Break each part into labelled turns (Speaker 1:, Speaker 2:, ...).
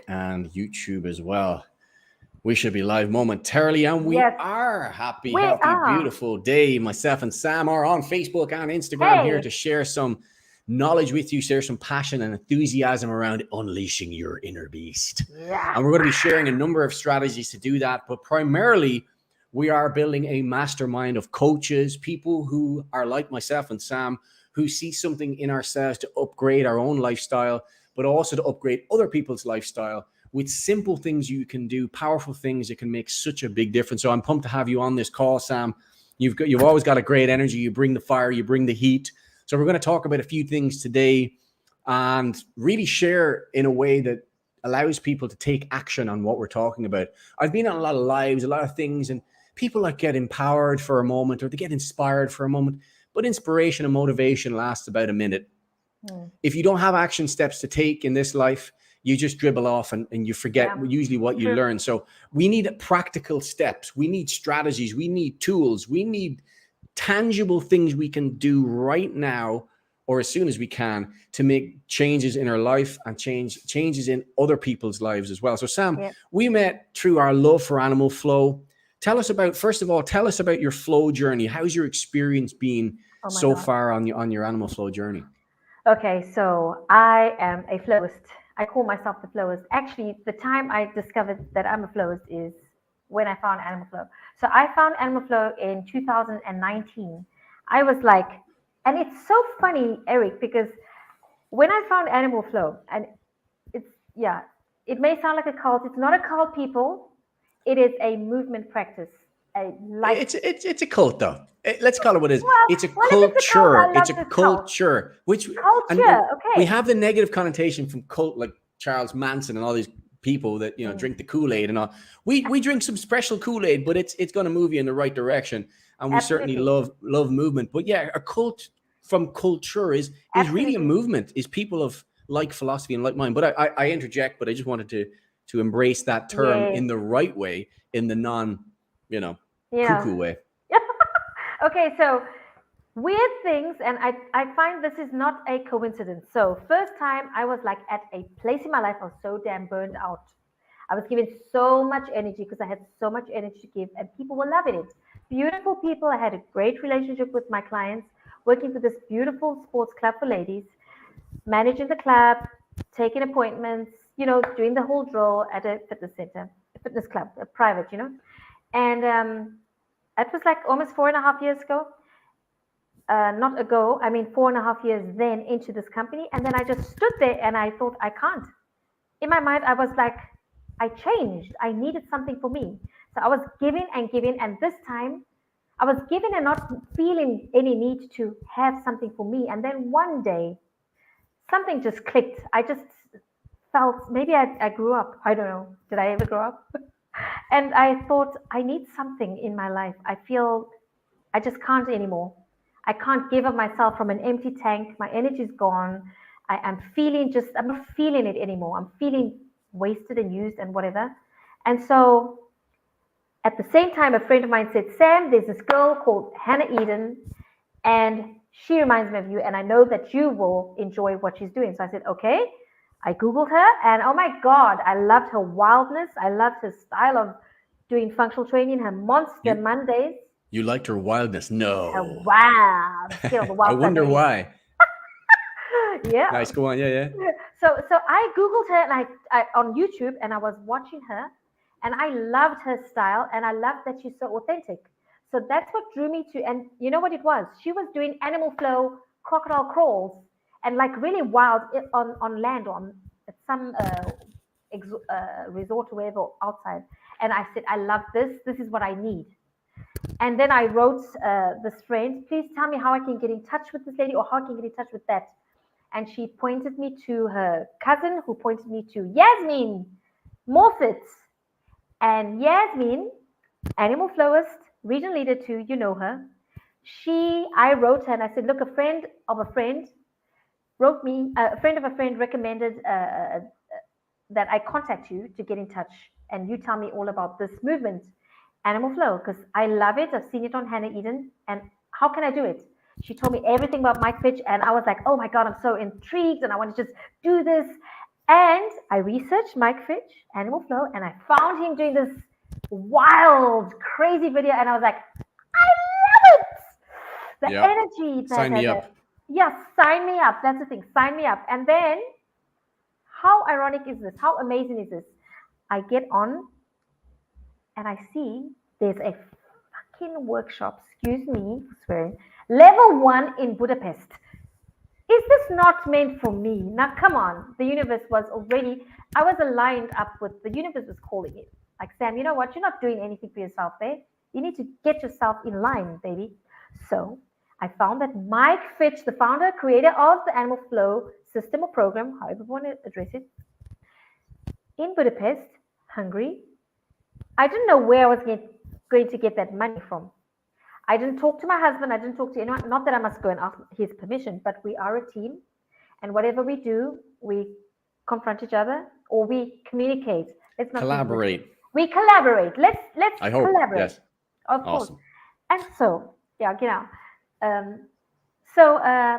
Speaker 1: and YouTube as well. We should be live momentarily, and we
Speaker 2: Yes,
Speaker 1: are. Happy,
Speaker 2: we
Speaker 1: healthy,
Speaker 2: are.
Speaker 1: beautiful day. Myself and Sam are on Facebook and Instagram here to
Speaker 2: Hey,
Speaker 1: share some knowledge with you, share some passion and enthusiasm around unleashing your inner beast.
Speaker 2: yeah.
Speaker 1: And we're going to be sharing a number of strategies to do that, but primarily, we are building a mastermind of coaches, people who are like myself and Sam, who see something in ourselves to upgrade our own lifestyle, but also to upgrade other people's lifestyle with simple things you can do, powerful things that can make such a big difference. So I'm pumped to have you on this call, Sam. You've always got a great energy. You bring the fire, you bring the heat. So we're going to talk about a few things today and really share in a way that allows people to take action on what we're talking about. I've been on a lot of lives, a lot of things, and people like get empowered for a moment or they get inspired for a moment, but inspiration and motivation lasts about a minute.
Speaker 2: Hmm.
Speaker 1: If you don't have action steps to take in this life, you just dribble off and you forget
Speaker 2: Yeah,
Speaker 1: usually what you
Speaker 2: true.
Speaker 1: learn. So we need practical steps. We need strategies. We need tools. We need tangible things we can do right now or as soon as we can to make changes in our life and changes in other people's lives as well. So Sam,
Speaker 2: Yeah.
Speaker 1: we met through our love for animal flow. First of all, tell us about your flow journey. How's your experience been
Speaker 2: Oh my
Speaker 1: so
Speaker 2: God.
Speaker 1: far on your animal flow journey?
Speaker 2: Okay, so I am a flowist. I call myself the flowist. Actually, the time I discovered that I'm a flowist is when I found Animal Flow. So I found Animal Flow in 2019. I was like, and it's so funny, Eric, because when I found Animal Flow, and it's, yeah, it may sound like a cult. It's not a cult, people. It is a movement practice, a life.
Speaker 1: It's a cult though. Let's call it what it is.
Speaker 2: Well,
Speaker 1: It's a
Speaker 2: well, if it's a cult,
Speaker 1: culture.
Speaker 2: I
Speaker 1: It's
Speaker 2: love
Speaker 1: a
Speaker 2: this cult.
Speaker 1: culture. Which and
Speaker 2: Culture,
Speaker 1: we
Speaker 2: okay.
Speaker 1: have the negative connotation from cult like Charles Manson and all these people that
Speaker 2: Mm,
Speaker 1: drink the Kool-Aid and all. We drink some special Kool-Aid, but it's going to move you in the right direction. And we certainly
Speaker 2: absolutely.
Speaker 1: love movement. But yeah, a cult from culture is really a
Speaker 2: Absolutely.
Speaker 1: movement. Is people of like philosophy and like mind. But I interject. But I just wanted to embrace that term
Speaker 2: Yes.
Speaker 1: in the right way, in the non you know
Speaker 2: Yeah.
Speaker 1: cuckoo way.
Speaker 2: Okay, so weird things, and I find this is not a coincidence. So, first time I was like at a place in my life, I was so damn burned out. I was given so much energy because I had so much energy to give, and people were loving it. Beautiful people. I had a great relationship with my clients, working for this beautiful sports club for ladies, managing the club, taking appointments, doing the whole drill at a fitness center, a fitness club, a private. And it was like almost 4.5 years ago. Not ago, I mean 4.5 years then into this company. And then I just stood there and I thought, I can't. In my mind, I was like, I changed. I needed something for me. So I was giving and giving. And this time, I was giving and not feeling any need to have something for me. And then one day, something just clicked. I just felt maybe I grew up. I don't know. Did I ever grow up? And I thought, I need something in my life. I feel I just can't anymore. I can't give of myself from an empty tank. My energy's gone. I am feeling I'm not feeling it anymore. I'm feeling wasted and used and whatever. And so at the same time, a friend of mine said, Sam, there's this girl called Hannah Eden, and she reminds me of you, and I know that you will enjoy what she's doing. So I said, okay. I Googled her, and oh my God, I loved her wildness. I loved her style of doing functional training, her monster
Speaker 1: You
Speaker 2: Mondays.
Speaker 1: you liked her wildness?
Speaker 2: Her
Speaker 1: No.
Speaker 2: wild, scared of the
Speaker 1: I
Speaker 2: wild side,
Speaker 1: wonder
Speaker 2: baby.
Speaker 1: why.
Speaker 2: Yeah.
Speaker 1: Nice, go on. Yeah.
Speaker 2: So I Googled her and I on YouTube and I was watching her and I loved her style and I loved that she's so authentic. So that's what drew me to, and you know what it was? She was doing animal flow, crocodile crawls, and like really wild on land or on at some resort or wherever outside. And I said, I love this. This is what I need. And then I wrote this friend, please tell me how I can get in touch with this lady or how I can get in touch with that. And she pointed me to her cousin, who pointed me to Yasmin Morfitz. And Yasmin, animal florist, regional leader too, you know her. I wrote her and I said, look, a friend of a friend wrote me, a friend of a friend recommended that I contact you to get in touch and you tell me all about this movement, Animal Flow, because I love it. I've seen it on Hannah Eden. And how can I do it? She told me everything about Mike Fitch, and I was like, oh my God, I'm so intrigued and I want to just do this. And I researched Mike Fitch, Animal Flow, and I found him doing this wild, crazy video, and I was like, I love it. The
Speaker 1: Yep.
Speaker 2: energy
Speaker 1: Sign me up.
Speaker 2: yes, sign me up. That's the thing. Sign me up. And then, how ironic is this? How amazing is this? I get on and I see there's a fucking workshop, excuse me for swearing, level 1 in Budapest. Is this not meant for me? Now, come on. The universe was already, I was aligned up with, the universe was calling it. Like, Sam, you know what? You're not doing anything for yourself there. You need to get yourself in line, baby. So I found that Mike Fitch, the founder, creator of the Animal Flow system or program, however you want to address it, in Budapest, Hungary. I didn't know where I was going to get that money from. I didn't talk to my husband. I didn't talk to anyone. Not that I must go and ask his permission, but we are a team. And whatever we do, we confront each other or we communicate. Let's not
Speaker 1: collaborate.
Speaker 2: We collaborate. Let's
Speaker 1: I hope.
Speaker 2: collaborate.
Speaker 1: Yes.
Speaker 2: Of course.
Speaker 1: Awesome.
Speaker 2: And so, yeah, genau.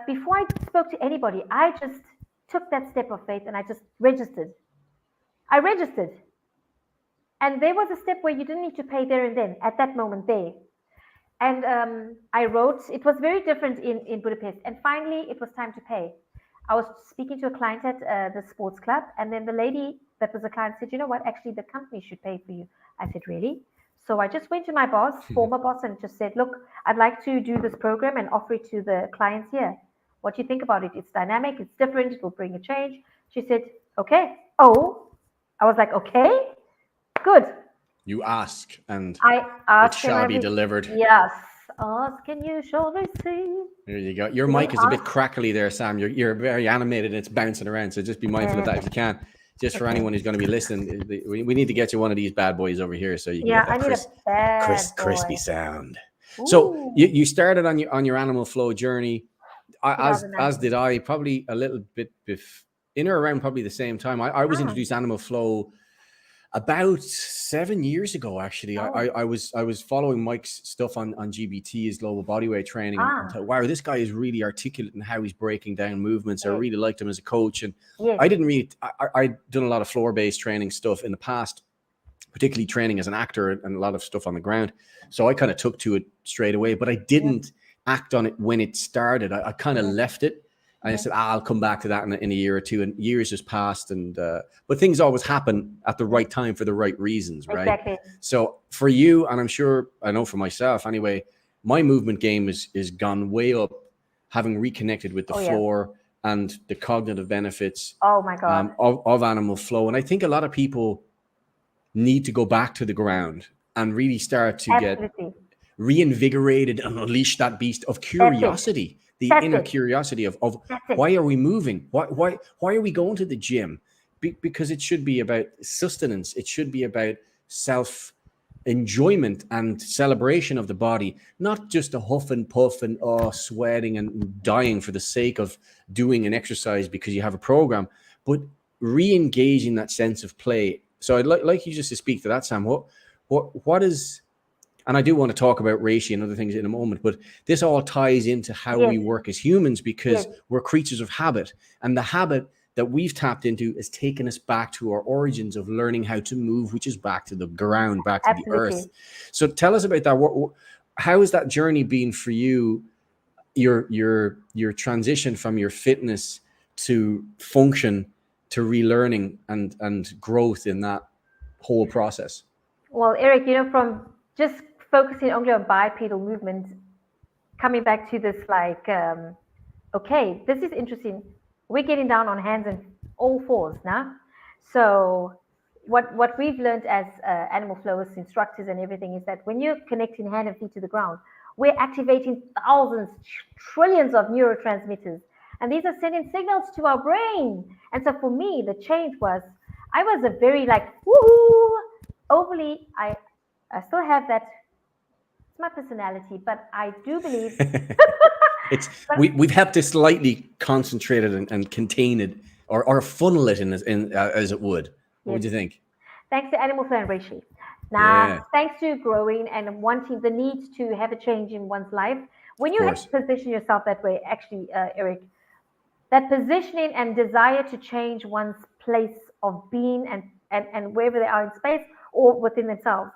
Speaker 2: Before I spoke to anybody, I just took that step of faith and I just registered. I registered. And there was a step where you didn't need to pay there and then, at that moment there. And I wrote, it was very different in Budapest. And finally, it was time to pay. I was speaking to a client at the sports club. And then the lady that was a client said, you know what, actually the company should pay for you. I said, really? So I just went to my boss, former boss, and just said, look, I'd like to do this program and offer it to the clients here. What do you think about it? It's dynamic, it's different, it will bring a change. She said, okay. Oh, I was like, okay, good.
Speaker 1: You ask and
Speaker 2: I asked
Speaker 1: it shall be delivered.
Speaker 2: Yes. Ask and you shall receive.
Speaker 1: There you go. Your mic is a bit crackly there, Sam. You're very animated and it's bouncing around. So just be mindful of that if you can. Just for anyone who's going to be listening, we need to get you one of these bad boys over here so you can get that crispy sound. Ooh. So you started on your Animal Flow journey, as did I, probably a little bit in or around probably the same time. I was introduced to Animal Flow about 7 years ago, actually. I was following Mike's stuff on GBT, his global bodyweight training, and thought, wow, this guy is really articulate in how he's breaking down movements. I really liked him as a coach. And I didn't really, I'd done a lot of floor-based training stuff in the past, particularly training as an actor and a lot of stuff on the ground. So I kind of took to it straight away, but I didn't act on it when it started. I kind of left it. And I said, I'll come back to that in a year or two. And years just passed. And but things always happen at the right time for the right reasons, right?
Speaker 2: Exactly.
Speaker 1: So for you, and I'm sure, I know for myself anyway, my movement game is gone way up, having reconnected with the floor and the cognitive benefits
Speaker 2: oh my God.
Speaker 1: Of Animal Flow. And I think a lot of people need to go back to the ground and really start to get reinvigorated and unleash that beast of curiosity. The inner curiosity of why are we moving? Why are we going to the gym? Because it should be about sustenance. It should be about self-enjoyment and celebration of the body, not just a huff and puff and sweating and dying for the sake of doing an exercise because you have a program, but re-engaging that sense of play. So I'd like you just to speak to that, Sam. What is... And I do want to talk about reishi and other things in a moment, but this all ties into how we work as humans because we're creatures of habit. And the habit that we've tapped into has taken us back to our origins of learning how to move, which is back to the ground, back to the earth. So tell us about that. How has that journey been for you, your transition from your fitness to function to relearning and growth in that whole process?
Speaker 2: Well, Eric, from just focusing only on bipedal movement, coming back to this, okay, this is interesting. We're getting down on hands and all fours now. So what we've learned as Animal Flowers instructors and everything is that when you're connecting hand and feet to the ground, we're activating thousands, trillions of neurotransmitters. And these are sending signals to our brain. And so for me, the change was, I was a very woohoo, overly, I still have that. It's my personality, but I do believe
Speaker 1: we've helped to slightly concentrate it and contain it or funnel it in as it would. What would you think?
Speaker 2: Thanks to Animal Flow and reishi. Now, thanks to growing and wanting the need to have a change in one's life, when you have to position yourself that way, actually, Eric, that positioning and desire to change one's place of being and wherever they are in space or within themselves,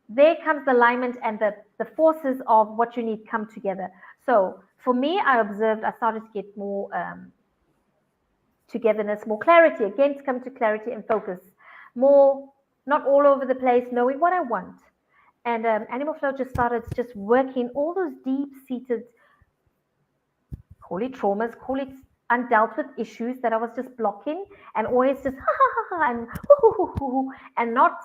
Speaker 2: there comes the alignment and the forces of what you need come together. So for me, I observed, I started to get more togetherness, more clarity, again, to come to clarity and focus, more, not all over the place, knowing what I want. And Animal Flow just started just working all those deep-seated, call it traumas, call it undealt with issues that I was just blocking and always just ha ha ha ha and hoo, hoo, hoo, hoo, and not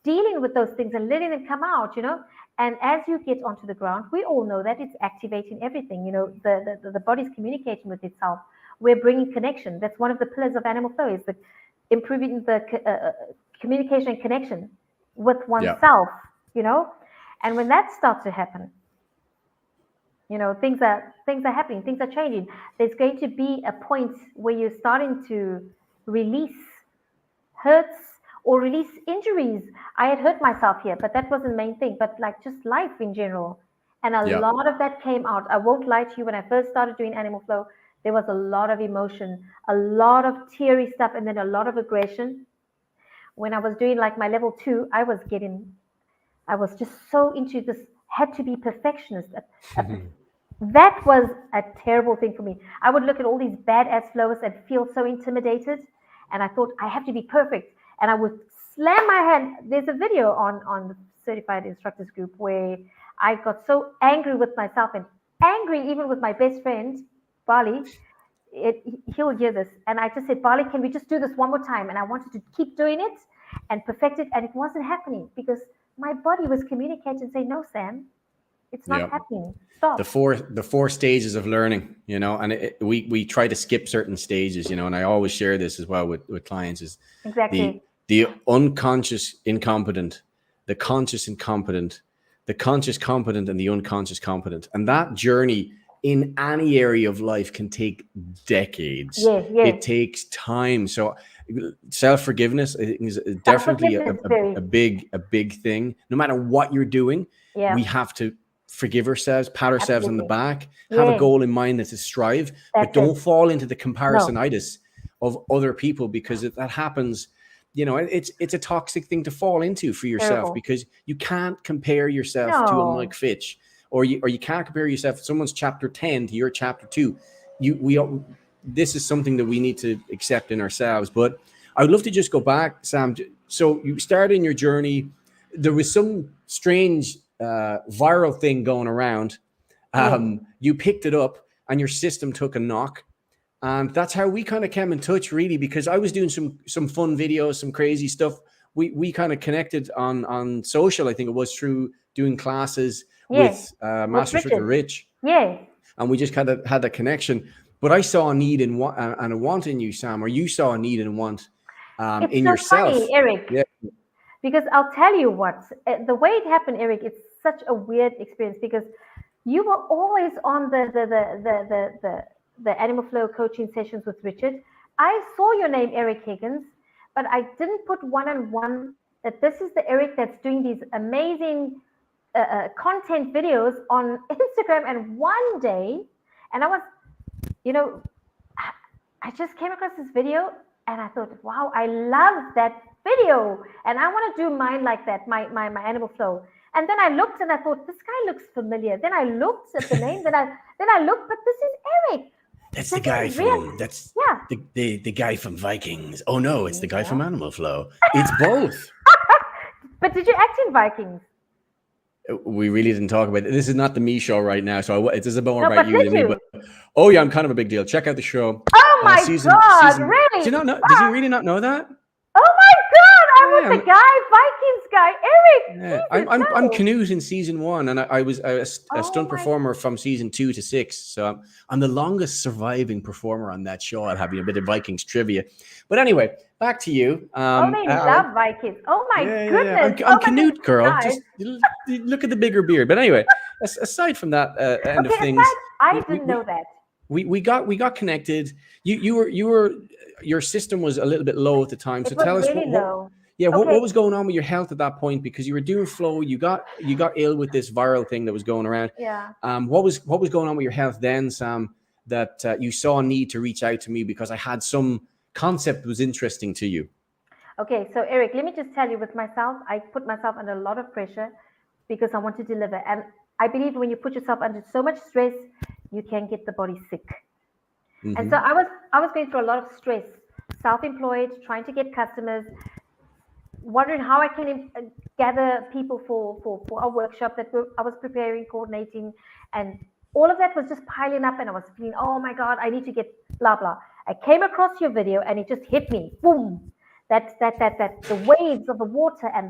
Speaker 2: dealing with those things and letting them come out, you know. And as you get onto the ground, we all know that it's activating everything. You know, the body's communicating with itself. We're bringing connection. That's one of the pillars of Animal Flow, is the improving the communication and connection with
Speaker 1: Yeah.
Speaker 2: oneself, you know. And when that starts to happen, you know, things are happening, things are changing. There's going to be a point where you're starting to release hurts or release injuries. I had hurt myself here, but that wasn't the main thing, but like just life in general. And a
Speaker 1: Yeah.
Speaker 2: lot of that came out. I won't lie to you, when I first started doing Animal Flow, there was a lot of emotion, a lot of teary stuff, and then a lot of aggression. When I was doing like my level 2, I was just so into this, had to be perfectionist. That was a terrible thing for me. I would look at all these badass flowers and feel so intimidated. And I thought, I have to be perfect. And I would slam my hand. There's a video on the Certified Instructors group where I got so angry with myself and angry even with my best friend, Bali. He'll hear this. And I just said, Bali, can we just do this one more time? And I wanted to keep doing it and perfect it. And it wasn't happening because my body was communicating and saying, no, Sam, it's not
Speaker 1: Yeah.
Speaker 2: happening. Stop.
Speaker 1: The four stages of learning, you know, and we try to skip certain stages, you know, and I always share this as well with clients, is
Speaker 2: Exactly.
Speaker 1: the unconscious incompetent, the conscious incompetent, the conscious competent, and the unconscious competent. And that journey in any area of life can take decades.
Speaker 2: Yeah, yeah.
Speaker 1: It takes time. So self-forgiveness is definitely
Speaker 2: Self-forgiveness, very,
Speaker 1: a big thing. No matter what you're doing,
Speaker 2: yeah,
Speaker 1: we have to forgive ourselves, pat ourselves on the
Speaker 2: absolutely.
Speaker 1: back, have a
Speaker 2: Yeah,
Speaker 1: goal in mind that's to strive, but
Speaker 2: that's it.
Speaker 1: don't fall into the
Speaker 2: No,
Speaker 1: comparisonitis of other people, because that happens. You know, it's a toxic thing to fall into for yourself,
Speaker 2: terrible.
Speaker 1: because you can't compare yourself to a Mike
Speaker 2: No,
Speaker 1: Fitch, or you can't compare yourself, someone's chapter 10 to your chapter 2. This is something that we need to accept in ourselves. But I would love to just go back, Sam. So you started in your journey. There was some strange viral thing going around.
Speaker 2: yes,
Speaker 1: You picked it up and your system took a knock. And that's how we kind of came in touch, really, because I was doing some fun videos, some crazy stuff. We kind of connected on social. I think it was through doing classes
Speaker 2: yes,
Speaker 1: with
Speaker 2: with
Speaker 1: Master Instructor
Speaker 2: Richard.
Speaker 1: Rich,
Speaker 2: Yes,
Speaker 1: and we just kind of had that connection. But I saw a need and a want in you, Sam, or you saw a need and want
Speaker 2: it's
Speaker 1: in
Speaker 2: so funny,
Speaker 1: yourself.
Speaker 2: Eric,
Speaker 1: Yeah.
Speaker 2: because I'll tell you what, the way it happened, Eric, it's such a weird experience because you were always on the Animal Flow coaching sessions with Richard. I saw your name, Eric Higgins, but I didn't put one on one that this is the Eric that's doing these amazing content videos on Instagram. And one day, and I was, you know, I just came across this video and I thought, wow, I love that video. And I want to do mine like that, my Animal Flow. And then I looked and I thought, this guy looks familiar. Then I looked at the name, then I looked, but this is Eric.
Speaker 1: That's the
Speaker 2: This
Speaker 1: guy
Speaker 2: is real.
Speaker 1: from that's
Speaker 2: Yeah.
Speaker 1: the guy from Vikings. Oh no, it's the guy from
Speaker 2: Yeah.
Speaker 1: Animal Flow. It's both.
Speaker 2: But did you act in Vikings?
Speaker 1: We really didn't talk about it. This is not the me show right now, so it is more
Speaker 2: No,
Speaker 1: about
Speaker 2: but
Speaker 1: you
Speaker 2: did
Speaker 1: than me. But
Speaker 2: you?
Speaker 1: oh yeah, I'm kind of a big deal. Check out the show.
Speaker 2: Oh my God,
Speaker 1: Season. Did you
Speaker 2: really?
Speaker 1: not know? Did you
Speaker 2: Wow.
Speaker 1: really not know that?
Speaker 2: Oh my God, I
Speaker 1: Yeah,
Speaker 2: was the guy, Vikings guy. Eric,
Speaker 1: yeah.
Speaker 2: Jesus,
Speaker 1: I'm
Speaker 2: no.
Speaker 1: Canute in season 1, and I was a
Speaker 2: Oh
Speaker 1: stunt
Speaker 2: my,
Speaker 1: performer from season 2 to 6. So I'm the longest surviving performer on that show. I'll have you a bit of Vikings trivia. But anyway, back to you.
Speaker 2: oh, they love Vikings. Oh my
Speaker 1: Yeah.
Speaker 2: goodness.
Speaker 1: I'm
Speaker 2: Oh my goodness,
Speaker 1: Canute, girl.
Speaker 2: guys.
Speaker 1: Just look at the bigger beard. But anyway, aside from that end of
Speaker 2: Okay,
Speaker 1: things,
Speaker 2: aside, I
Speaker 1: we,
Speaker 2: didn't know that.
Speaker 1: we got connected. You were your system was a little bit low at the time. So
Speaker 2: It was
Speaker 1: tell us
Speaker 2: really low.
Speaker 1: what
Speaker 2: Okay,
Speaker 1: was going on with your health at that point, because you were doing flow. You got ill with this viral thing that was going around.
Speaker 2: yeah.
Speaker 1: What was going on with your health then, Sam? That you saw a need to reach out to me because I had some concept was interesting to you?
Speaker 2: Okay, so Eric, let me just tell you with myself, I put myself under a lot of pressure because I want to deliver. And I believe when you put yourself under so much stress, you can get the body sick. And so I was going through a lot of stress, self-employed, trying to get customers, wondering how I can gather people for a workshop that I was preparing, coordinating, and all of that was just piling up. And I was feeling, oh my God, I need to get blah blah. I came across your video and it just hit me, boom! That the waves of the water and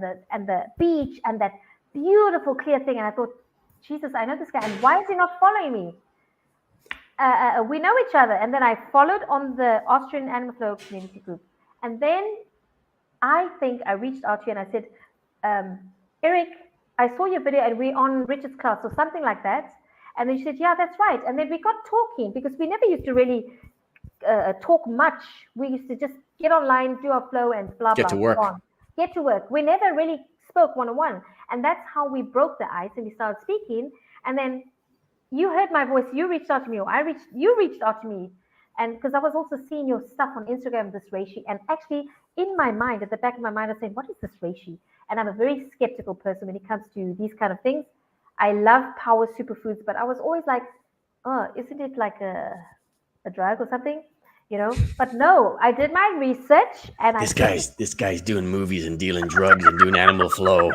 Speaker 2: the beach and that beautiful clear thing. And I thought, Jesus, I know this guy, and why is he not following me? We know each other. And then I followed on the Austrian Animal Flow community group, and then I think I reached out to you and I said, Eric, I saw your video and we're on Richard's class or something like that. And then she said, yeah, that's right. And then we got talking because we never used to really talk much. We used to just get online, do our flow and blah,
Speaker 1: Get
Speaker 2: blah,
Speaker 1: to work.
Speaker 2: go on. Get to work. We never really spoke one-on-one. And that's how we broke the ice and we started speaking. And then you heard my voice, you reached out to me, or you reached out to me. And because I was also seeing your stuff on Instagram, this reishi, and actually in my mind, at the back of my mind, I was saying, what is this reishi? And I'm a very skeptical person when it comes to these kind of things. I love power superfoods, but I was always like, oh, isn't it like a drug or something? You know, but no, I did my research and
Speaker 1: This guy's doing movies and dealing drugs and doing animal flow.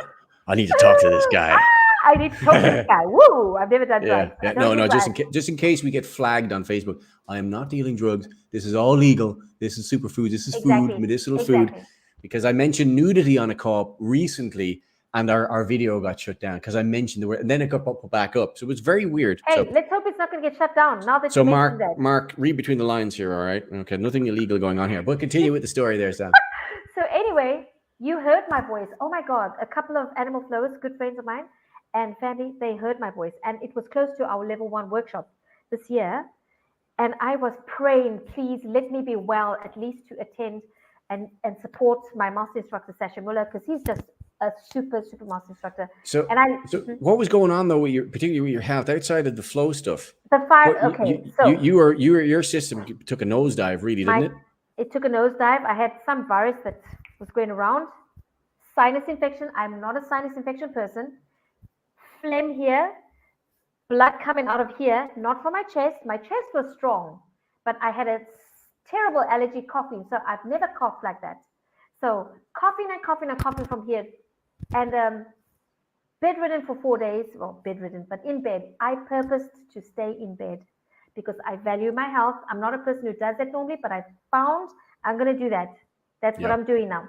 Speaker 1: I need to talk to this guy.
Speaker 2: I need to talk to this guy. Woo! I've never done drugs.
Speaker 1: Yeah. No. Just in case we get flagged on Facebook, I am not dealing drugs. This is all legal. This is superfood. This is food, medicinal food. Because I mentioned nudity on a call recently, and our video got shut down because I mentioned the word, and then it got put back up. So it was very weird.
Speaker 2: Hey, let's hope it's not going to get shut down now that
Speaker 1: so
Speaker 2: you mentioned that.
Speaker 1: Mark, read between the lines here, all right? Okay, nothing illegal going on here. But continue with the story there, Sam.
Speaker 2: So anyway, you heard my voice. Oh my God, a couple of animal flowers, good friends of mine and family, they heard my voice. And it was close to our level 1 workshop this year. And I was praying, please let me be well, at least to attend and support my master instructor, Sasha Muller, because he's just a super master instructor.
Speaker 1: So what was going on though with particularly with your health outside of the flow stuff?
Speaker 2: The fire. Okay,
Speaker 1: your system took a nosedive, really, didn't it?
Speaker 2: It took a nosedive. I had some virus that was going around. Sinus infection. I'm not a sinus infection person. Phlegm here, blood coming out of here, not from my chest. My chest was strong, but I had a terrible allergy coughing, so I've never coughed like that. So coughing from here, and bedridden for 4 days. Well, bedridden, but in bed. I purposed to stay in bed because I value my health. I'm not a person who does that normally, but I found I'm going to do that. That's what I'm doing now.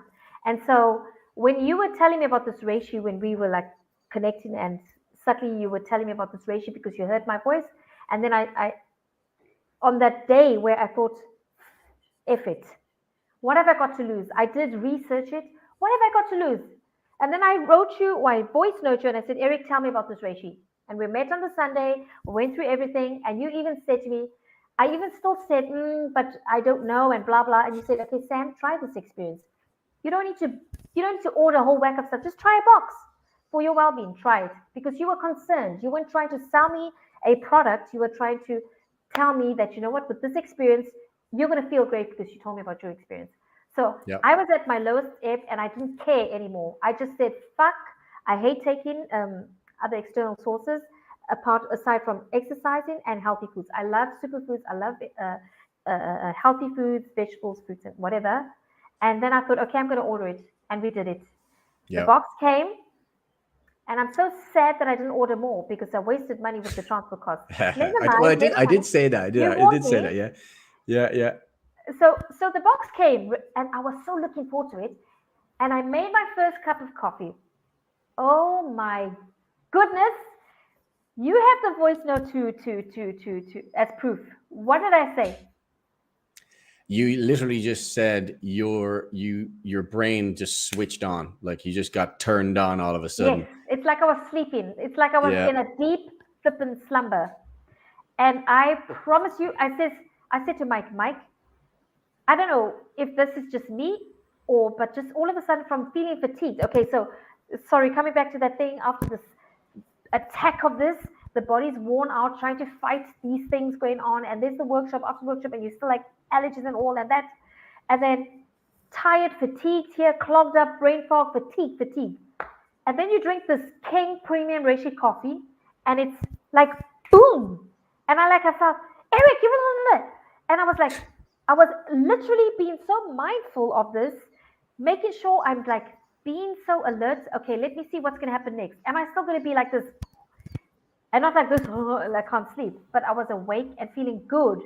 Speaker 2: And so when you were telling me about this reishi, when we were like connecting, and suddenly you were telling me about this reishi because you heard my voice, and then I on that day where I thought, F it, what have I got to lose? I did research it. What have I got to lose? And then I wrote you, or I voice note you, and I said, Eric, tell me about this reishi. And we met on the Sunday, we went through everything, and you even said to me, I even still said, but I don't know, and blah blah. And you said, okay, Sam, try this experience. You don't need to order a whole whack of stuff. Just try a box for your well-being. Try it, because you were concerned. You weren't trying to sell me a product. You were trying to tell me that, you know what, with this experience, you're going to feel great because you told me about your experience. So I was at my lowest ebb and I didn't care anymore. I just said, fuck, I hate taking other external sources aside from exercising and healthy foods. I love superfoods. I love healthy foods, vegetables, fruits, and whatever. And then I thought, okay, I'm going to order it. And we did it. The box came. And I'm so sad that I didn't order more because I wasted money with the transfer cost.
Speaker 1: I did say that. I did say that. Yeah.
Speaker 2: So the box came and I was so looking forward to it. And I made my first cup of coffee. Oh my goodness. You have the voice note to as proof. What did I say?
Speaker 1: You literally just said your brain just switched on, like you just got turned on all of a sudden.
Speaker 2: Yes, it's like I was sleeping. It's like I was in a deep flippin' slumber. And I promise you, I said to Mike, I don't know if this is just me but just all of a sudden from feeling fatigued. Okay, so sorry, coming back to that thing after this attack of this, the body's worn out trying to fight these things going on, and there's the workshop after workshop, and you're still like allergies and all and that. and then tired, fatigued here, clogged up, brain fog, fatigue. And then you drink this King Premium Reishi coffee, and it's like boom. And I felt, Eric, and I was like, I was literally being so mindful of this, making sure I'm like being so alert. Okay, let me see what's gonna happen next. Am I still gonna be like this? And not like this, I can't sleep. But I was awake and feeling good.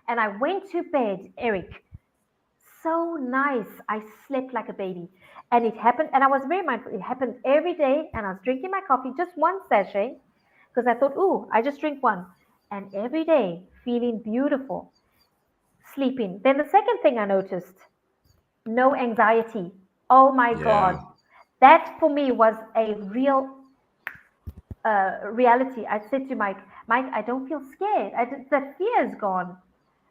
Speaker 2: And I went to bed, Eric, so nice. I slept like a baby. And it happened, and I was very mindful. It happened every day, and I was drinking my coffee, just one sachet, because I thought, ooh, I just drink one. And every day, feeling beautiful, sleeping. Then the second thing I noticed, no anxiety. Oh my God.
Speaker 1: Yeah.
Speaker 2: That for me was a real reality. I said to Mike, I don't feel scared. The fear is gone.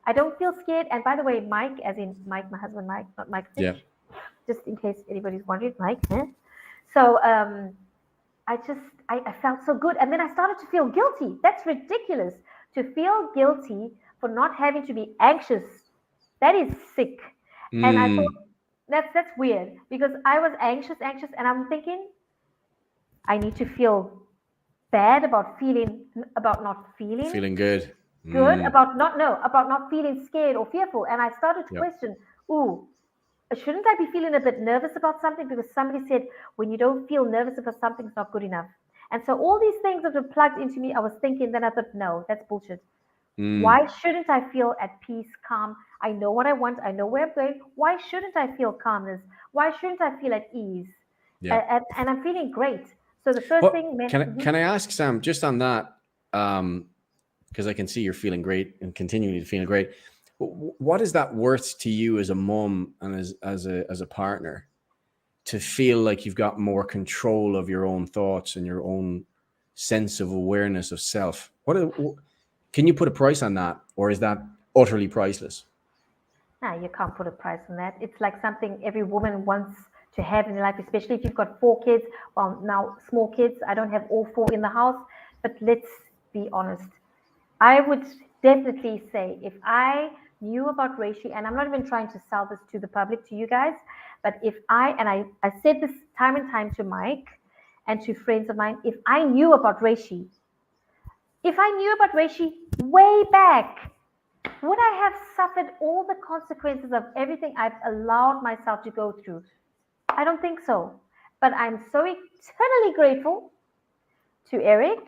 Speaker 2: I don't feel scared. And by the way, Mike, as in Mike, my husband, Mike, not Mike
Speaker 1: Yeah.
Speaker 2: Finch, just in case anybody's wondering, Mike. Eh? So I felt so good. And then I started to feel guilty. That's ridiculous to feel guilty for not having to be anxious. That is sick. And I thought
Speaker 1: Mm,
Speaker 2: that's weird because I was anxious, and I'm thinking I need to feel bad about not feeling
Speaker 1: feeling good.
Speaker 2: good,
Speaker 1: Mm,
Speaker 2: about not feeling scared or fearful. And I started to
Speaker 1: yep.
Speaker 2: question, ooh, shouldn't I be feeling a bit nervous about something? Because somebody said when you don't feel nervous about something, it's not good enough. And so all these things that were plugged into me, I was thinking, then I thought, no, that's bullshit.
Speaker 1: Mm,
Speaker 2: Why shouldn't I feel at peace, calm? I know what I want. I know where I'm going. Why shouldn't I feel calmness? Why shouldn't I feel at ease?
Speaker 1: yeah.
Speaker 2: And I'm feeling great. So the first
Speaker 1: What
Speaker 2: thing,
Speaker 1: can I ask Sam just on that? Because I can see you're feeling great and continuing to feel great. What is that worth to you as a mom and as a partner to feel like you've got more control of your own thoughts and your own sense of awareness of self? Can you put a price on that, or is that utterly priceless?
Speaker 2: no, you can't put a price on that. It's like something every woman wants to have in life, especially if you've got four kids. Well, now small kids. I don't have all four in the house, but let's be honest. I would definitely say if I knew about reishi, and I'm not even trying to sell this to the public, to you guys, but if I said this time and time to Mike and to friends of mine, if I knew about reishi way back, would I have suffered all the consequences of everything I've allowed myself to go through? I don't think so. But I'm so eternally grateful to Eric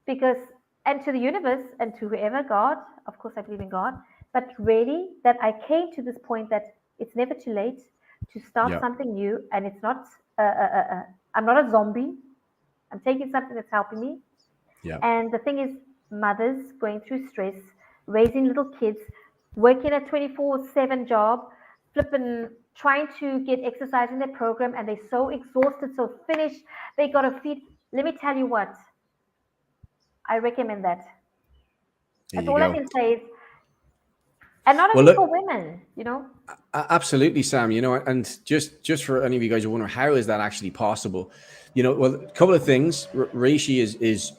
Speaker 2: because, and to the universe and to whoever, God, of course, I believe in God, but really that I came to this point that it's never too late to start
Speaker 1: Yeah.
Speaker 2: something new. And it's not, I'm not a zombie. I'm taking something that's helping me.
Speaker 1: Yeah.
Speaker 2: And the thing is, mothers going through stress, raising little kids, working a 24/7 job, flipping, trying to get exercise in their program, and they're so exhausted, so finished, they got to feed. Let me tell you what, I recommend that.
Speaker 1: There
Speaker 2: That's
Speaker 1: you
Speaker 2: all I
Speaker 1: go.
Speaker 2: can say is, and not
Speaker 1: Well,
Speaker 2: only for
Speaker 1: look,
Speaker 2: women.
Speaker 1: absolutely, Sam. And just for any of you guys who wonder how is that actually possible, well, a couple of things. Reishi is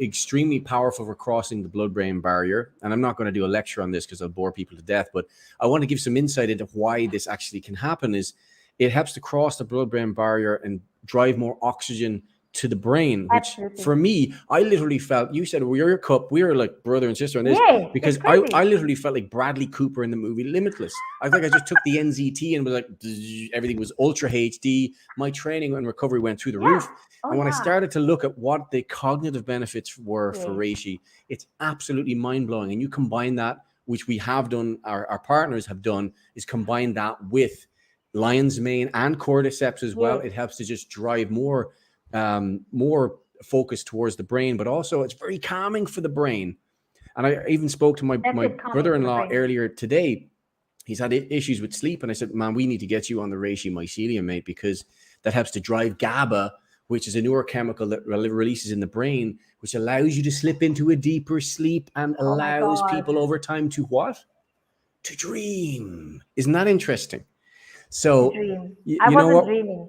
Speaker 1: extremely powerful for crossing the blood-brain barrier, and I'm not going to do a lecture on this because I'll bore people to death. But I want to give some insight into why this actually can happen. Is it helps to cross the blood-brain barrier and drive more oxygen to the brain, which
Speaker 2: Absolutely.
Speaker 1: for me, I literally felt, you said we're your cup, we were like brother and sister on this,
Speaker 2: Yes, it's
Speaker 1: because I
Speaker 2: crazy.
Speaker 1: literally felt like Bradley Cooper in the movie Limitless. I think I just took the NZT and was like, everything was ultra HD. My training and recovery went through the
Speaker 2: Yeah.
Speaker 1: roof.
Speaker 2: Oh,
Speaker 1: And when I
Speaker 2: yeah.
Speaker 1: started to look at what the cognitive benefits were for
Speaker 2: Yes.
Speaker 1: reishi, it's absolutely mind blowing. And you combine that, which we have done, our partners have done, is combine that with lion's mane and cordyceps as well.
Speaker 2: Yes.
Speaker 1: It helps to just drive more focus towards the brain, but also it's very calming for the brain. And I even spoke to
Speaker 2: That's
Speaker 1: my
Speaker 2: it, calming for the
Speaker 1: brother-in-law
Speaker 2: brain.
Speaker 1: earlier today. He's had issues with sleep, and I said, "Man, we need to get you on the reishi mycelium, mate, because that helps to drive GABA, which is a neurochemical that releases in the brain, which allows you to slip into a deeper sleep and
Speaker 2: Oh my
Speaker 1: allows
Speaker 2: God.
Speaker 1: people over time to what? To dream. Isn't that interesting?
Speaker 2: To
Speaker 1: So,
Speaker 2: dream.
Speaker 1: you,
Speaker 2: I
Speaker 1: you know
Speaker 2: wasn't
Speaker 1: what?
Speaker 2: dreaming,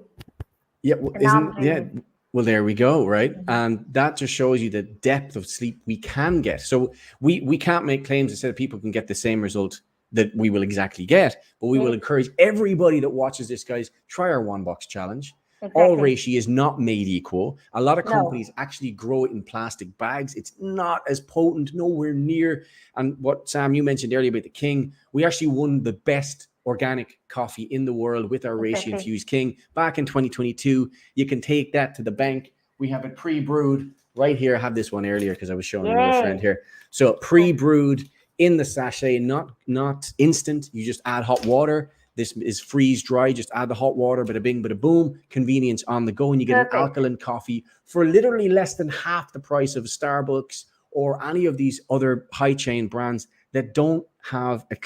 Speaker 1: Yeah,
Speaker 2: and now I'm
Speaker 1: isn't yeah.
Speaker 2: dreaming.
Speaker 1: Well, there we go, right?
Speaker 2: Mhm.
Speaker 1: And that just shows you the depth of sleep we can get. So we can't make claims that said people can get the same result that we will exactly get, but we will
Speaker 2: Yes,
Speaker 1: encourage everybody that watches this, guys, try our one box challenge. All
Speaker 2: exactly.
Speaker 1: reishi is not made equal. A lot of
Speaker 2: No.
Speaker 1: companies actually grow it in plastic bags. It's not as potent, nowhere near. And what Sam, you mentioned earlier about the King, we actually won the best organic coffee in the world with our reishi
Speaker 2: Exactly.
Speaker 1: infused King back in 2022. You can take that to the bank. We have it pre-brewed right here. I have this one earlier because I was showing another
Speaker 2: Yay.
Speaker 1: friend here. So pre-brewed in the sachet, not instant. You just add hot water. This is freeze dry. Just add the hot water, bada bing, bada boom. Convenience on the go, and you get
Speaker 2: Perfect.
Speaker 1: an alkaline coffee for literally less than half the price of Starbucks or any of these other high chain brands that don't have a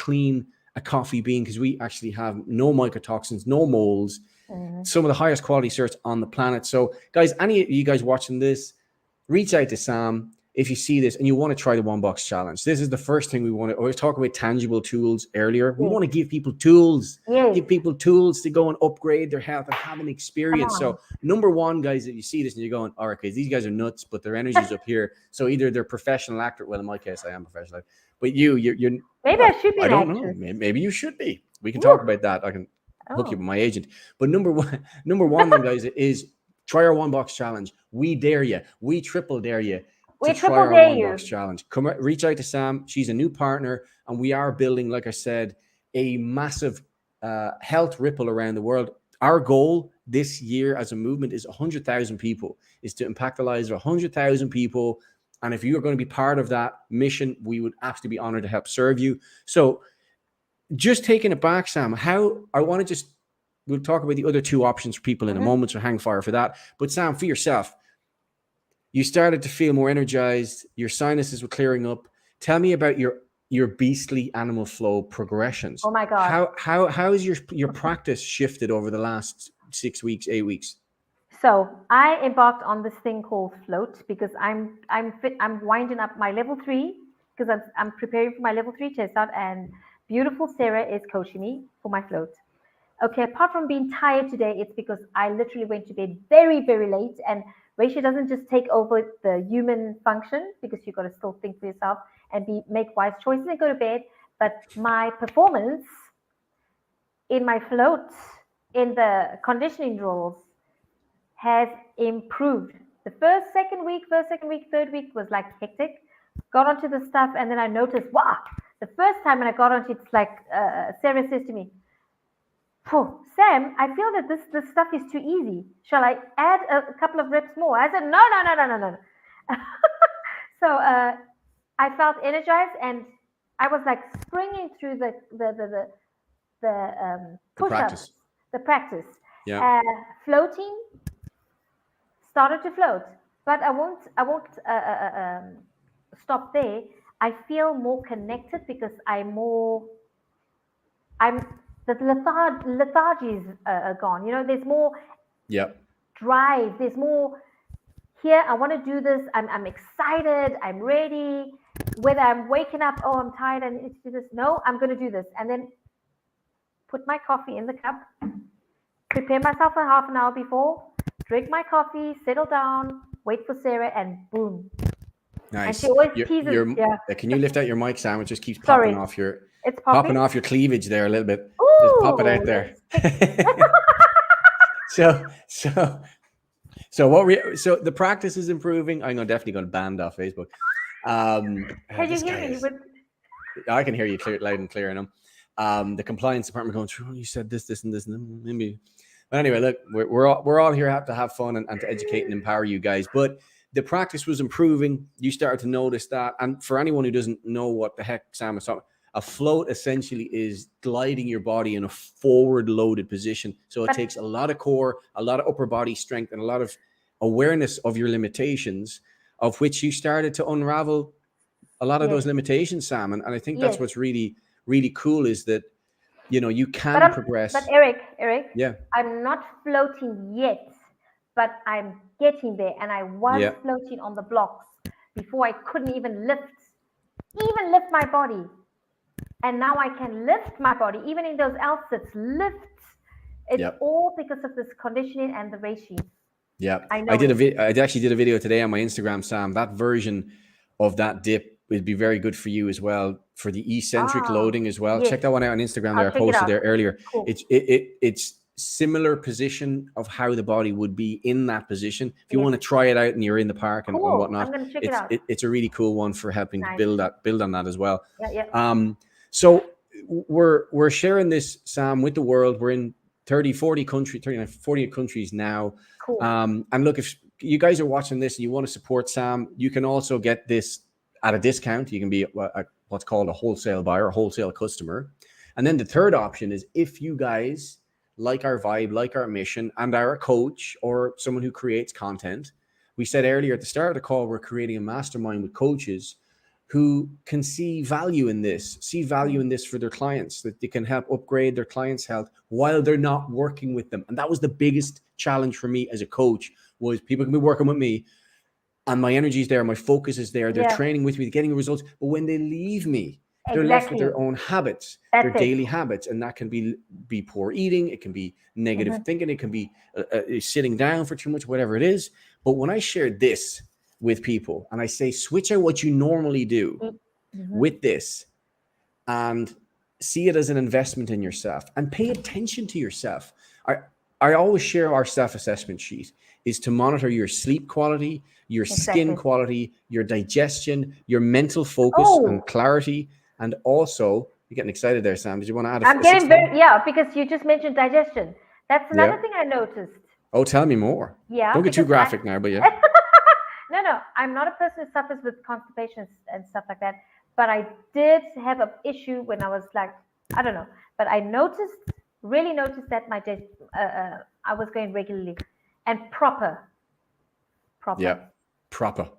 Speaker 1: coffee bean, because we actually have no mycotoxins, no molds, some of the highest quality certs on the planet. So, guys, any of you guys watching this, reach out to Sam if you see this and you want to try the one box challenge. This is the first thing we want to. I was talking about tangible tools earlier. We
Speaker 2: Yes.
Speaker 1: want to give people tools,
Speaker 2: Yes.
Speaker 1: give people tools to go and upgrade their health and have an
Speaker 2: Come
Speaker 1: experience.
Speaker 2: on.
Speaker 1: So, number one, guys, if you see this and you're going, all right, guys, these guys are nuts, but their energy's up here. So either they're professional actor. Well, in my case, I am professional, but you're
Speaker 2: Maybe
Speaker 1: well,
Speaker 2: I should be
Speaker 1: I
Speaker 2: an
Speaker 1: don't know.
Speaker 2: actress.
Speaker 1: Maybe you should be. We can
Speaker 2: Woo.
Speaker 1: talk about that. I can hook you
Speaker 2: Oh.
Speaker 1: with my agent. But number one, then, guys, is try our one box challenge. We dare you. We triple dare you
Speaker 2: We
Speaker 1: to try
Speaker 2: triple
Speaker 1: our
Speaker 2: dare
Speaker 1: one
Speaker 2: you.
Speaker 1: box challenge. Come reach out to Sam. She's a new partner, and we are building, like I said, a massive health ripple around the world. Our goal this year as a movement is 100,000 people, is to impact the lives of 100,000 people. And if you are going to be part of that mission, we would absolutely be honored to help serve you. So just taking it back, Sam, how I want to we'll talk about the other two options for people in a moment, so hang fire for that. But Sam, for yourself, you started to feel more energized. Your sinuses were clearing up. Tell me about your beastly animal flow progressions.
Speaker 2: Oh my God.
Speaker 1: How has your practice shifted over the last 6 weeks, 8 weeks?
Speaker 2: So I embarked on this thing called float because I'm winding up my level 3 because I'm preparing for my level 3 test out, and beautiful Sarah is coaching me for my float. Okay, apart from being tired today, it's because I literally went to bed very, very late, and Rachel doesn't just take over the human function because you've got to still think for yourself and make wise choices and go to bed. But my performance in my float, in the conditioning drills, has improved. The second week, third week was like hectic. Got onto the stuff, and then I noticed, wow, the first time when I got onto it, it's like Sarah says to me, "Oh, Sam, I feel that this stuff is too easy. Shall I add a couple of reps more?" I said, "No, no, no, no, no, no." So I felt energized, and I was like springing through the push-ups, the practice.
Speaker 1: Yeah.
Speaker 2: Floating, started to float, but I won't stop there. I feel more connected because I'm the lethargy is gone. You know, there's more drive. There's more here. I want to do this. I'm excited. I'm ready. Whether I'm waking up, oh, I'm tired, I need to do this. No, I'm going to do this. And then put my coffee in the cup, prepare myself for half an hour before, drink my coffee, settle down, wait for Sarah, and boom.
Speaker 1: Nice.
Speaker 2: And she always teases.
Speaker 1: Can you lift out your mic, Sam? It just keeps
Speaker 2: Sorry.
Speaker 1: popping off your.
Speaker 2: It's
Speaker 1: popping off your cleavage there a little bit.
Speaker 2: Ooh,
Speaker 1: just pop it out there. So the practice is improving. I'm definitely going to ban off Facebook.
Speaker 2: Can you hear me?
Speaker 1: I can hear you loud and clear. The compliance department going through. You said this, and this, and maybe. But anyway, look, we're all here to have fun and to educate and empower you guys. But the practice was improving. You started to notice that. And for anyone who doesn't know what the heck Sam is talking about, a float essentially is gliding your body in a forward-loaded position. So it takes a lot of core, a lot of upper body strength, and a lot of awareness of your limitations, of which you started to unravel a lot of those limitations, Sam. And I think that's what's really, really cool, is that, you know, you can progress.
Speaker 2: But Eric, I'm not floating yet, but I'm getting there. And I was floating on the blocks before. I couldn't even lift my body. And now I can lift my body, even in those L-sits, lift. It's all because of this conditioning and the reishi. Yeah, I know.
Speaker 1: I actually did a video today on my Instagram, Sam. That version of that dip would be very good for you as well for the eccentric
Speaker 2: Ah,
Speaker 1: loading as well.
Speaker 2: yes.
Speaker 1: Check that one out on Instagram there.
Speaker 2: I'll
Speaker 1: I
Speaker 2: check it
Speaker 1: posted
Speaker 2: out.
Speaker 1: there earlier.
Speaker 2: Cool.
Speaker 1: It's similar position of how the body would be in that position. If you
Speaker 2: Yes.
Speaker 1: want to try it out and you're in the park and
Speaker 2: Cool.
Speaker 1: whatnot,
Speaker 2: I'm going to check it out.
Speaker 1: it's a really cool one for helping
Speaker 2: Nice.
Speaker 1: to build on that as well.
Speaker 2: Yeah.
Speaker 1: So we're sharing this, Sam, with the world. We're in 40 countries now.
Speaker 2: Cool.
Speaker 1: And look, if you guys are watching this and you want to support Sam, you can also get this at a discount. You can be what's called a wholesale buyer, a wholesale customer. And then the third option is if you guys like our vibe, like our mission, and are a coach or someone who creates content. We said earlier at the start of the call, we're creating a mastermind with coaches who can see value in this for their clients, that they can help upgrade their clients' health while they're not working with them. And that was the biggest challenge for me as a coach, was people can be working with me and my energy is there, my focus is there, they're training with me, getting results. But when they leave me, they're left with their own habits, their daily habits. And that can be poor eating. It can be negative thinking. It can be sitting down for too much, whatever it is. But when I share this with people and I say, switch out what you normally do with this and see it as an investment in yourself and pay attention to yourself. I always share our self-assessment sheet is to monitor your sleep quality, your skin quality, your digestion, your mental focus and clarity. And also, you're getting excited there, Sam. Did you want to add
Speaker 2: I'm getting because you just mentioned digestion. That's another thing I noticed.
Speaker 1: Oh, tell me more.
Speaker 2: Yeah.
Speaker 1: Don't get too graphic now, but yeah.
Speaker 2: No, I'm not a person who suffers with constipation and stuff like that. But I did have an issue when I was like, I don't know. But I really noticed that I was going regularly and proper.
Speaker 1: Yeah. Proper.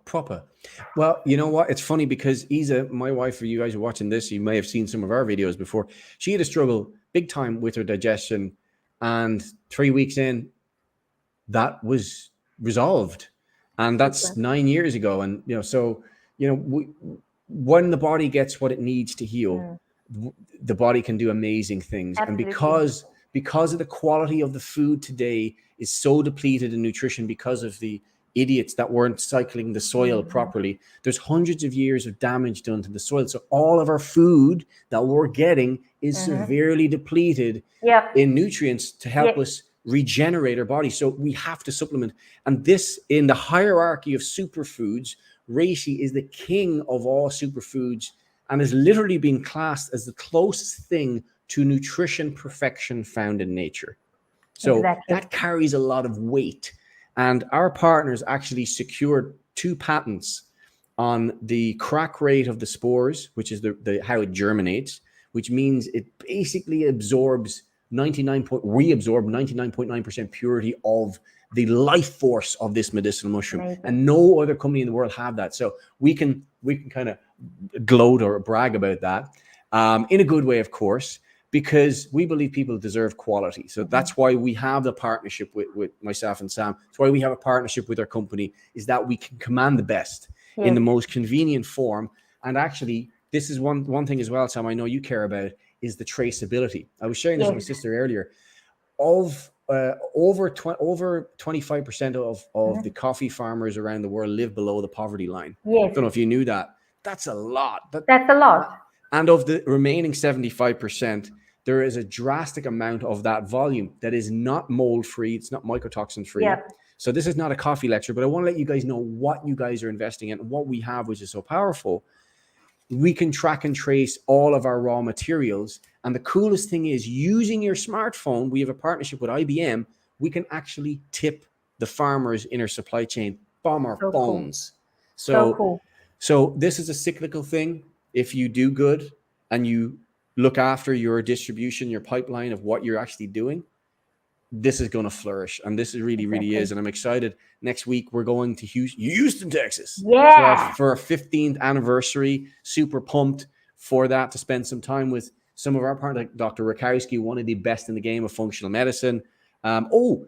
Speaker 1: Well, you know what? It's funny because Isa, my wife, for you guys who are watching this, you may have seen some of our videos before. She had a struggle big time with her digestion. And 3 weeks in, that was resolved. And that's 9 years ago. And, when the body gets what it needs to heal, the body can do amazing things. Absolutely. And because of the quality of the food today is so depleted in nutrition because of the idiots that weren't cycling the soil properly, there's hundreds of years of damage done to the soil. So all of our food that we're getting is severely depleted in nutrients to help us regenerate our body. So we have to supplement. And this, in the hierarchy of superfoods, reishi is the king of all superfoods and is literally being classed as the closest thing to nutrition perfection found in nature. So that carries a lot of weight. And our partners actually secured 2 patents on the crack rate of the spores, which is the how it germinates, which means it basically absorbs 99.9% purity of the life force of this medicinal mushroom. Amazing. And no other company in the world have that. So we can kind of gloat or brag about that in a good way, of course, because we believe people deserve quality. So that's why we have the partnership with myself and Sam. That's why we have a partnership with our company, is that we can command the best in the most convenient form. And actually, this is one thing as well, Sam, I know you care about, is the traceability. I was sharing this with my sister earlier. Of over 25% of the coffee farmers around the world live below the poverty line. I don't know if you knew that. That's a lot.
Speaker 2: That's a lot.
Speaker 1: And of the remaining 75%, there is a drastic amount of that volume that is not mold-free. It's not mycotoxin-free. Yeah. So this is not a coffee lecture, but I want to let you guys know what you guys are investing in and what we have, which is so powerful. We can track and trace all of our raw materials. And the coolest thing is, using your smartphone, we have a partnership with IBM. We can actually tip the farmers in our supply chain from our phones. Cool. So this is a cyclical thing. If you do good and you look after your distribution, your pipeline of what you're actually doing, this is going to flourish. And this is really is. And I'm excited. Next week, we're going to Houston, Texas.
Speaker 2: Yeah.
Speaker 1: For our 15th anniversary. Super pumped for that, to spend some time with some of our partners, like Dr. Rakowski, one of the best in the game of functional medicine.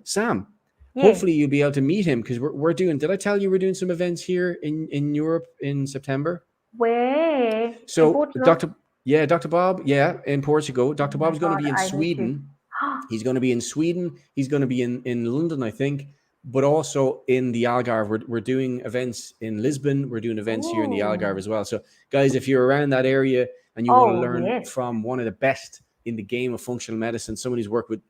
Speaker 1: Sam, hopefully you'll be able to meet him, because we're doing, did I tell you we're doing some events here in Europe in September?
Speaker 2: Where?
Speaker 1: So Dr. Bob, in Portugal. Dr. Bob's going to be in Sweden. He's going to be in Sweden. He's going to be in London, I think. but also in the Algarve. We're doing events in Lisbon. We're doing events here in the Algarve
Speaker 2: Ooh.
Speaker 1: as well. So guys, if you're around that area and you want to
Speaker 2: Oh,
Speaker 1: learn
Speaker 2: yes.
Speaker 1: from one of the best in the game of functional medicine, someone who's worked with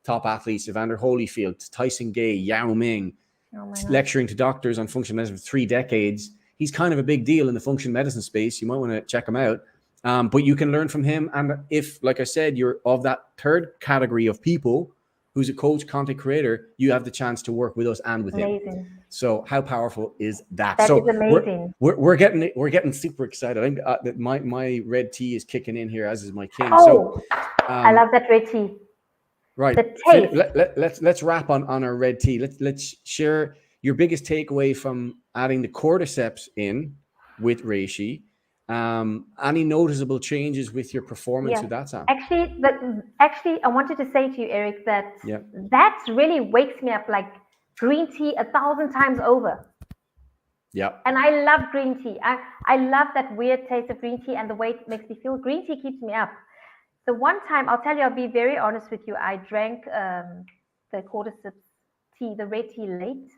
Speaker 1: top athletes, Evander Holyfield, Tyson Gay, Yao Ming,
Speaker 2: Oh my God.
Speaker 1: lecturing to doctors on functional medicine for 3 decades. He's kind of a big deal in the functional medicine space. You might want to check him out. But you can learn from him. And if, like I said, you're of that third category of people who's a coach, content creator, you have the chance to work with us and with him.
Speaker 2: Amazing.
Speaker 1: So how powerful is that?
Speaker 2: That
Speaker 1: So
Speaker 2: is amazing.
Speaker 1: we're getting super excited. My red tea is kicking in here, as is my king.
Speaker 2: Oh,
Speaker 1: So
Speaker 2: I love that red tea.
Speaker 1: right,
Speaker 2: The taste.
Speaker 1: let's wrap on our red tea. Let's share your biggest takeaway from adding the cordyceps in with reishi. Any noticeable changes with your performance with that, Sam?
Speaker 2: Actually, I wanted to say to you, Eric, that
Speaker 1: Yeah.
Speaker 2: that really wakes me up like green tea 1,000 times over.
Speaker 1: Yeah.
Speaker 2: And I love green tea. I love that weird taste of green tea and the way it makes me feel. Green tea keeps me up. So one time, I'll tell you, I'll be very honest with you. I drank the cordyceps tea, the red tea late.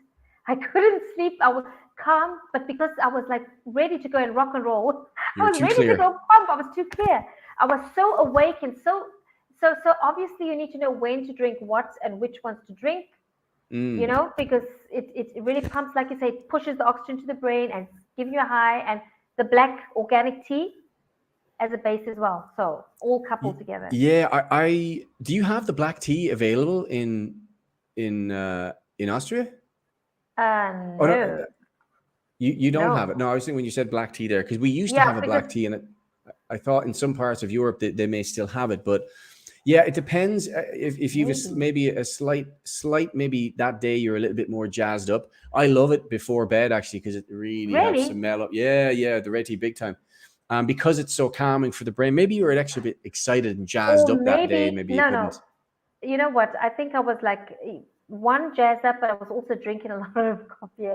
Speaker 2: I couldn't sleep. I was calm, but because I was like ready to go and rock and roll,
Speaker 1: You
Speaker 2: I
Speaker 1: were
Speaker 2: was
Speaker 1: too
Speaker 2: ready
Speaker 1: clear.
Speaker 2: to go pump. I was too clear. I was so awake and so obviously you need to know when to drink what and which ones to drink, you know, because it really pumps, like you say, it pushes the oxygen to the brain and giving you a high, and the black organic tea as a base as well. So all coupled together.
Speaker 1: Yeah, I do you have the black tea available in Austria? Oh,
Speaker 2: No,
Speaker 1: you don't have
Speaker 2: no.
Speaker 1: it. No, I was thinking when you said black tea there, because we used to
Speaker 2: Yeah,
Speaker 1: have a
Speaker 2: because
Speaker 1: black tea, and I thought in some parts of Europe that they may still have it, but yeah, it depends. If you've maybe a slight maybe that day you're a little bit more jazzed up. I love it before bed actually because it really helps to
Speaker 2: really,
Speaker 1: mellow up. Yeah, the red tea big time. Because it's so calming for the brain. Maybe you were an extra bit excited and jazzed
Speaker 2: or
Speaker 1: up that day.
Speaker 2: maybe
Speaker 1: Maybe you
Speaker 2: no.
Speaker 1: couldn't.
Speaker 2: You know what? I think I was like one jazzed up, but I was also drinking a lot of coffee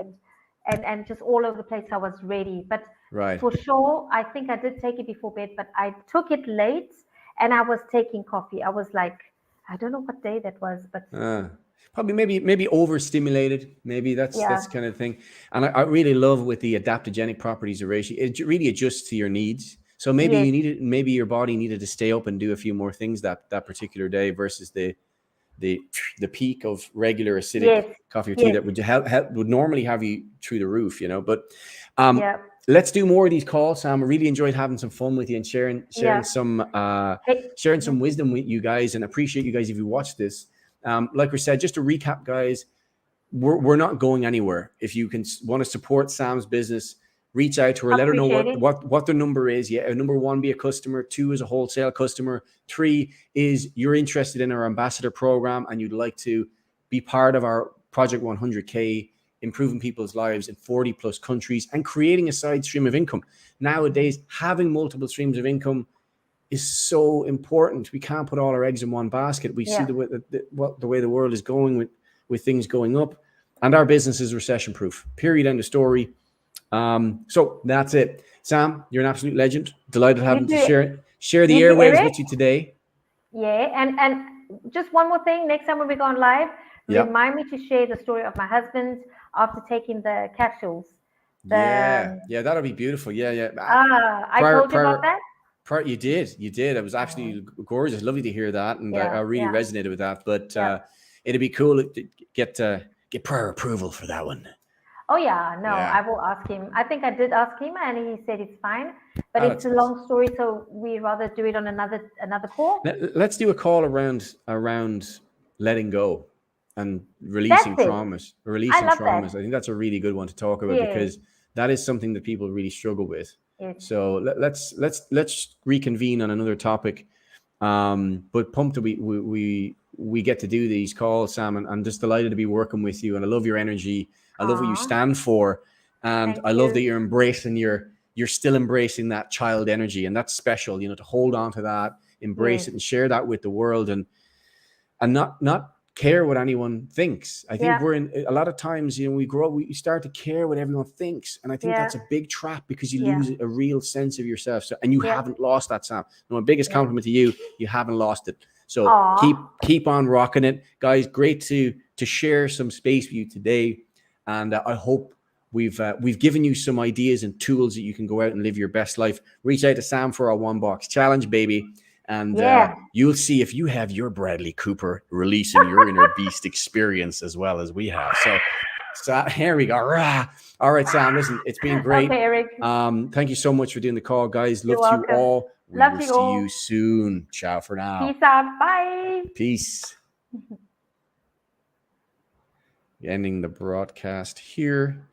Speaker 2: and just all over the place. I was ready, but
Speaker 1: Right.
Speaker 2: for sure, I think I did take it before bed, but I took it late and I was taking coffee. I was like, I don't know what day that was, but
Speaker 1: Probably maybe overstimulated. Maybe that's
Speaker 2: yeah,
Speaker 1: kind of thing. And I really love with the adaptogenic properties of reishi. It really adjusts to your needs. So maybe
Speaker 2: yes,
Speaker 1: maybe your body needed to stay up and do a few more things that particular day versus the peak of regular acidic
Speaker 2: yes,
Speaker 1: coffee or tea
Speaker 2: yes,
Speaker 1: that would normally have you through the roof, you know. But
Speaker 2: yeah,
Speaker 1: let's do more of these calls, Sam. I really enjoyed having some fun with you and sharing
Speaker 2: yeah.
Speaker 1: some
Speaker 2: Hey,
Speaker 1: sharing some wisdom with you guys, and appreciate you guys if you watch this. Like we said, just to recap, guys, we're not going anywhere. If you can want to support Sam's business, reach out to her, let her know
Speaker 2: appreciate it.
Speaker 1: what the number is. Yeah, number 1, be a customer. 2 is a wholesale customer. 3 is you're interested in our ambassador program and you'd like to be part of our Project 100K, improving people's lives in 40 plus countries and creating a side stream of income. Nowadays, having multiple streams of income is so important. We can't put all our eggs in one basket. We see
Speaker 2: Yeah,
Speaker 1: the way the world is going with things going up, and our business is recession proof. Period. End of story. So that's it. Sam, you're an absolute legend. Delighted having to share the
Speaker 2: you too,
Speaker 1: airwaves
Speaker 2: Eric.
Speaker 1: with you today.
Speaker 2: Yeah, and just one more thing. Next time when we go on live,
Speaker 1: Yeah.
Speaker 2: remind me to share the story of my husband after taking the capsules.
Speaker 1: Yeah.
Speaker 2: The
Speaker 1: Yeah. That'll be beautiful. Yeah.
Speaker 2: I told you about that.
Speaker 1: You did. It was absolutely gorgeous. Lovely to hear that, and I
Speaker 2: Yeah,
Speaker 1: really
Speaker 2: yeah,
Speaker 1: resonated with that. But
Speaker 2: yeah.
Speaker 1: it'd be cool to get prior approval for that one.
Speaker 2: Oh yeah, no,
Speaker 1: Yeah.
Speaker 2: I will ask him. I think I did ask him, and he said it's fine. But
Speaker 1: Oh,
Speaker 2: it's
Speaker 1: that's
Speaker 2: a
Speaker 1: nice.
Speaker 2: long story, so we rather do it on another call.
Speaker 1: Let's do a call around letting go and
Speaker 2: That's it. I
Speaker 1: releasing
Speaker 2: love that.
Speaker 1: traumas. I think that's a really good one to talk about
Speaker 2: Yes,
Speaker 1: because that is something that people really struggle with.
Speaker 2: yes.
Speaker 1: So let's reconvene on another topic. But pumped that we get to do these calls, Sam, and I'm just delighted to be working with you. And I love your energy. I love what you
Speaker 2: Aw,
Speaker 1: stand for, and
Speaker 2: thank
Speaker 1: I love that
Speaker 2: you.
Speaker 1: you're still embracing that child energy, and that's special. You know, to hold on to that, embrace
Speaker 2: Yes,
Speaker 1: it, and share that with the world, and not care what anyone thinks. I think
Speaker 2: yeah,
Speaker 1: we're in a lot of times, you know, we grow up, we start to care what everyone thinks. And I think
Speaker 2: yeah,
Speaker 1: that's a big trap because you
Speaker 2: yeah,
Speaker 1: lose a real sense of yourself. So, and you
Speaker 2: yeah,
Speaker 1: haven't lost that, Sam. And my biggest
Speaker 2: yeah.
Speaker 1: compliment to you, you haven't lost it. So
Speaker 2: Aw,
Speaker 1: keep on rocking it. Guys, great to to share some space with you today. And I hope we've given you some ideas and tools that you can go out and live your best life. Reach out to Sam for our 1-box challenge, baby. And you'll see if you have your Bradley Cooper releasing your inner beast experience as well as we have. So here we go. All right, Sam, listen, it's been great.
Speaker 2: Okay, Eric.
Speaker 1: Thank you so much for doing the call, guys. Love
Speaker 2: You're
Speaker 1: to you all. We
Speaker 2: Love
Speaker 1: will
Speaker 2: you
Speaker 1: see
Speaker 2: all.
Speaker 1: you soon. Ciao for now.
Speaker 2: Peace out. Bye.
Speaker 1: Peace. Ending the broadcast here.